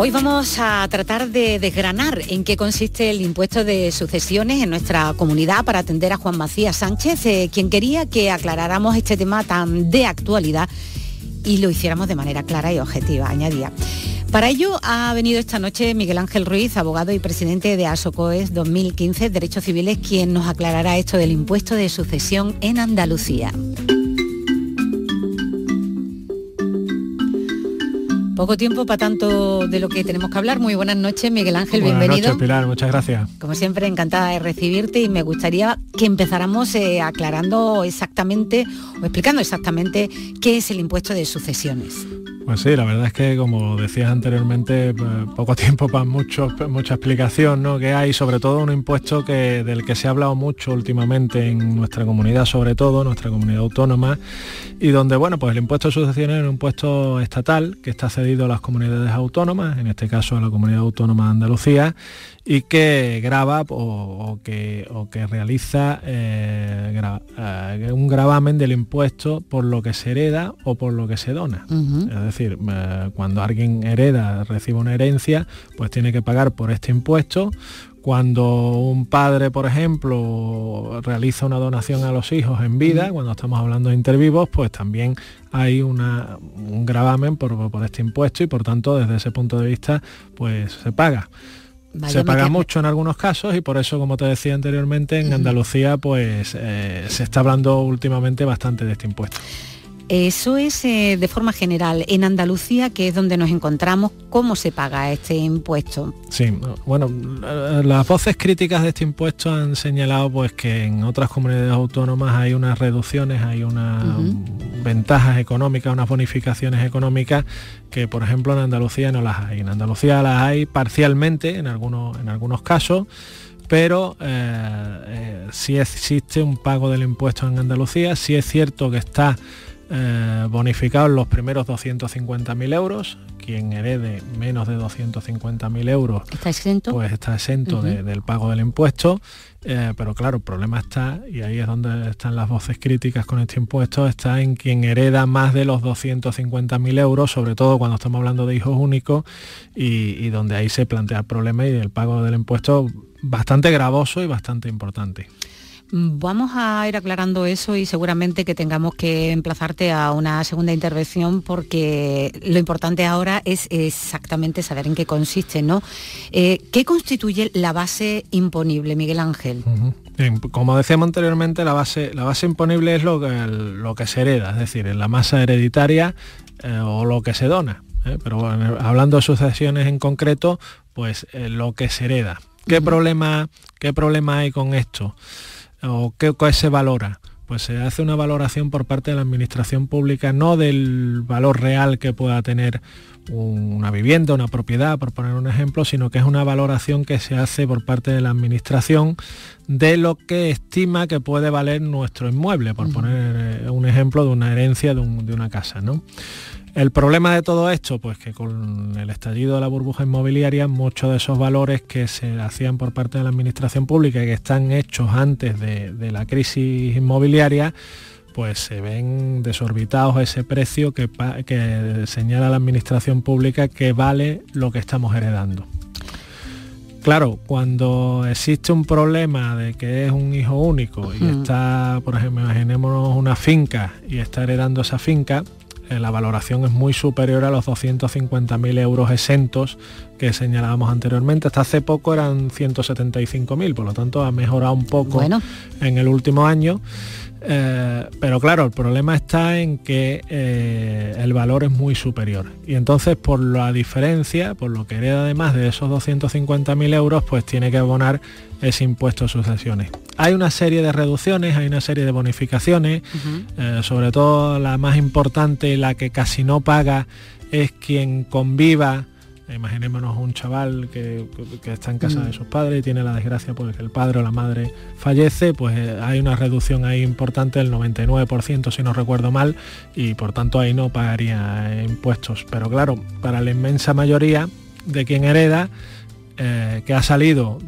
Hoy vamos a tratar de desgranar en qué consiste el impuesto de sucesiones en nuestra comunidad para atender a Juan Macías Sánchez, quien quería que aclaráramos este tema tan de actualidad y lo hiciéramos de manera clara y objetiva, añadía. Para ello ha venido esta noche Miguel Ángel Ruiz, abogado y presidente de ASOCOES 2015, Derechos Civiles, quien nos aclarará esto del impuesto de sucesión en Andalucía. Poco tiempo para tanto de lo que tenemos que hablar. Muy buenas noches, Miguel Ángel, bienvenido. Buenas noches, Pilar, muchas gracias. Como siempre, encantada de recibirte y me gustaría que empezáramos aclarando exactamente o explicando exactamente qué es el impuesto de sucesiones. Pues sí, la verdad es que, como decías anteriormente, poco tiempo para mucha explicación, ¿no?, que hay, sobre todo un impuesto del que se ha hablado mucho últimamente en nuestra comunidad, sobre todo, nuestra comunidad autónoma, y donde, bueno, pues el impuesto de sucesiones es un impuesto estatal que está cedido a las comunidades autónomas, en este caso a la Comunidad Autónoma de Andalucía, y que grava o que realiza un gravamen del impuesto por lo que se hereda o por lo que se dona. Uh-huh. Es decir, cuando alguien recibe una herencia, pues tiene que pagar por este impuesto. Cuando un padre, por ejemplo, realiza una donación a los hijos en vida, cuando estamos hablando de intervivos, pues también hay un gravamen por este impuesto y, por tanto, desde ese punto de vista, pues se paga. Se paga mucho en algunos casos y por eso, como te decía anteriormente, en Andalucía pues se está hablando últimamente bastante de este impuesto. Eso es de forma general. En Andalucía, que es donde nos encontramos, ¿cómo se paga este impuesto? Sí, bueno, las voces críticas de este impuesto han señalado pues que en otras comunidades autónomas hay unas reducciones, hay unas ventajas económicas, unas bonificaciones económicas que, por ejemplo, en Andalucía no las hay. En Andalucía las hay parcialmente en algunos casos, pero sí existe un pago del impuesto en Andalucía. Sí es cierto que está bonificado en los primeros 250.000 euros. Quien herede menos de 250.000 euros ¿está exento? Pues está exento del pago del impuesto, pero claro, el problema está, y ahí es donde están las voces críticas con este impuesto, está en quien hereda más de los 250.000 euros, sobre todo cuando estamos hablando de hijos únicos, y donde ahí se plantea el problema y el pago del impuesto bastante gravoso y bastante importante. Vamos a ir aclarando eso y seguramente que tengamos que emplazarte a una segunda intervención, porque lo importante ahora es exactamente saber en qué consiste, ¿no? ¿Qué constituye la base imponible, Miguel Ángel? Uh-huh. Bien, como decíamos anteriormente, la base imponible es lo que se hereda, es decir, en la masa hereditaria o lo que se dona. Pero bueno, hablando de sucesiones en concreto, pues lo que se hereda. ¿Qué problema hay con esto? ¿O qué se valora? Pues se hace una valoración por parte de la administración pública, no del valor real que pueda tener una vivienda, una propiedad, por poner un ejemplo, sino que es una valoración que se hace por parte de la administración de lo que estima que puede valer nuestro inmueble, por poner un ejemplo de una herencia de una casa, ¿no? El problema de todo esto, pues que con el estallido de la burbuja inmobiliaria, muchos de esos valores que se hacían por parte de la administración pública y que están hechos antes de la crisis inmobiliaria, pues se ven desorbitados ese precio que señala la administración pública que vale lo que estamos heredando. Claro, cuando existe un problema de que es un hijo único y está, por ejemplo, imaginémonos una finca y está heredando esa finca, la valoración es muy superior a los 250.000 euros exentos que señalábamos anteriormente. Hasta hace poco eran 175.000, por lo tanto ha mejorado un poco en el último año. Pero claro, el problema está en que el valor es muy superior. Y entonces, por la diferencia, por lo que hereda además de esos 250.000 euros, pues tiene que abonar ese impuesto de sucesiones. Hay una serie de reducciones, hay una serie de bonificaciones, sobre todo la más importante, la que casi no paga, es quien conviva. Imaginémonos un chaval que está en casa de sus padres y tiene la desgracia porque el padre o la madre fallece, pues hay una reducción ahí importante del 99%, si no recuerdo mal, y por tanto ahí no pagaría impuestos. Pero claro, para la inmensa mayoría de quien hereda, que ha salido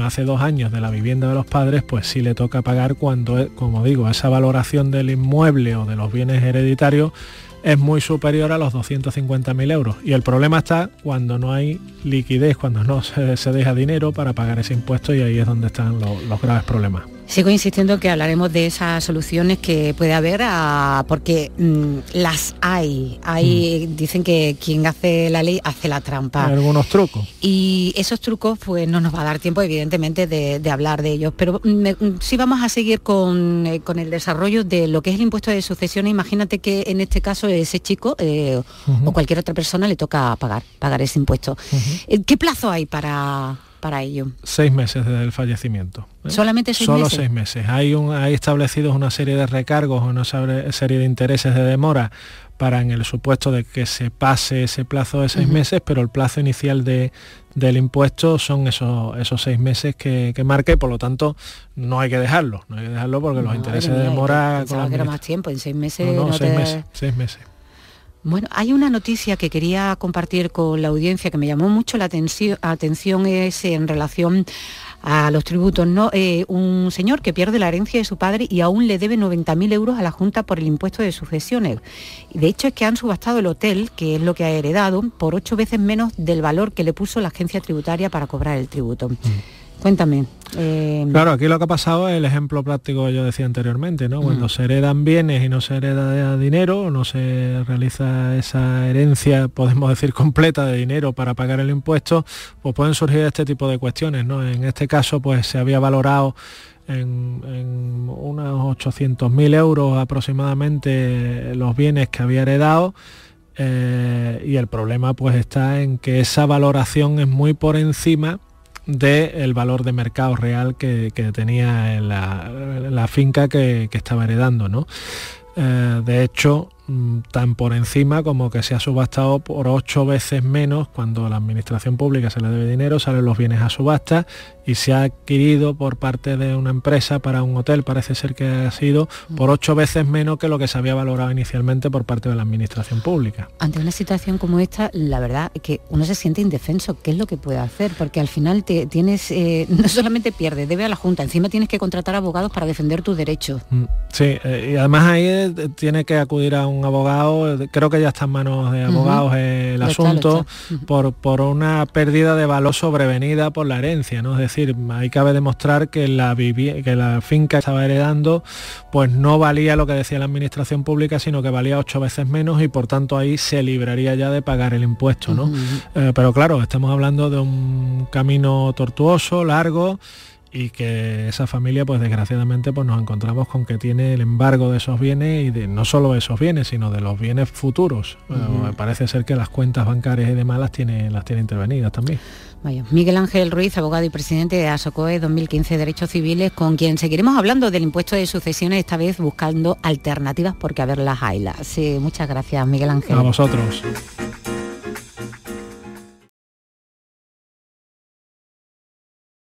hace 2 años de la vivienda de los padres, pues sí le toca pagar cuando, como digo, esa valoración del inmueble o de los bienes hereditarios es muy superior a los 250.000 euros. Y el problema está cuando no hay liquidez, cuando no se deja dinero para pagar ese impuesto, y ahí es donde están los graves problemas. Sigo insistiendo que hablaremos de esas soluciones que puede haber, porque las hay. Dicen que quien hace la ley hace la trampa. Hay algunos trucos. Y esos trucos pues no nos va a dar tiempo, evidentemente, de hablar de ellos. Pero sí vamos a seguir con el desarrollo de lo que es el impuesto de sucesiones. Imagínate que en este caso ese chico o cualquier otra persona le toca pagar ese impuesto. ¿Qué plazo hay para ello? 6 meses desde el fallecimiento. ¿Solamente 6 meses? Solo 6 meses. Hay establecidos una serie de recargos, una serie de intereses de demora para en el supuesto de que se pase ese plazo de 6 meses, pero el plazo inicial del impuesto son esos 6 meses que marca, y por lo tanto no hay que dejarlo. No hay que dejarlo porque los intereses de demora... Pensaba que era más tiempo, en 6 meses... No, 6 meses. Bueno, hay una noticia que quería compartir con la audiencia que me llamó mucho la atención, es en relación a los tributos, ¿no? Un señor que pierde la herencia de su padre y aún le debe 90.000 euros a la Junta por el impuesto de sucesiones. De hecho, es que han subastado el hotel, que es lo que ha heredado, por 8 veces menos del valor que le puso la agencia tributaria para cobrar el tributo. Cuéntame. Claro, aquí lo que ha pasado es el ejemplo práctico que yo decía anteriormente, ¿no? Cuando se heredan bienes y no se hereda dinero, no se realiza esa herencia, podemos decir, completa de dinero para pagar el impuesto, pues pueden surgir este tipo de cuestiones, ¿no? En este caso, pues se había valorado en unos 800.000 euros aproximadamente los bienes que había heredado, y el problema pues está en que esa valoración es muy por encima del valor de mercado real que tenía en la finca que estaba heredando, ¿no? De hecho, tan por encima como que se ha subastado por 8 veces menos. Cuando a la administración pública se le debe dinero, salen los bienes a subasta, y se ha adquirido por parte de una empresa para un hotel, parece ser que ha sido por 8 veces menos que lo que se había valorado inicialmente por parte de la administración pública. Ante una situación como esta, la verdad es que uno se siente indefenso. ¿Qué es lo que puede hacer? Porque al final tienes, no solamente pierdes, debe a la Junta, encima tienes que contratar abogados para defender tus derechos. Sí, y además ahí tiene que acudir a un abogado. Creo que ya está en manos de abogados el asunto, por una pérdida de valor sobrevenida por la herencia, ¿no? Es decir, ahí cabe demostrar que la finca que estaba heredando pues no valía lo que decía la administración pública, sino que valía 8 veces menos, y por tanto ahí se libraría ya de pagar el impuesto, ¿no? Pero claro, estamos hablando de un camino tortuoso, largo, y que esa familia pues desgraciadamente pues nos encontramos con que tiene el embargo de esos bienes, y de no solo de esos bienes, sino de los bienes futuros. Parece ser que las cuentas bancarias y demás las tiene intervenidas también. Vaya. Miguel Ángel Ruiz, abogado y presidente de ASOCOE 2015 Derechos Civiles, con quien seguiremos hablando del impuesto de sucesiones, esta vez buscando alternativas, porque a ver, las hay. Muchas gracias, Miguel Ángel. A vosotros.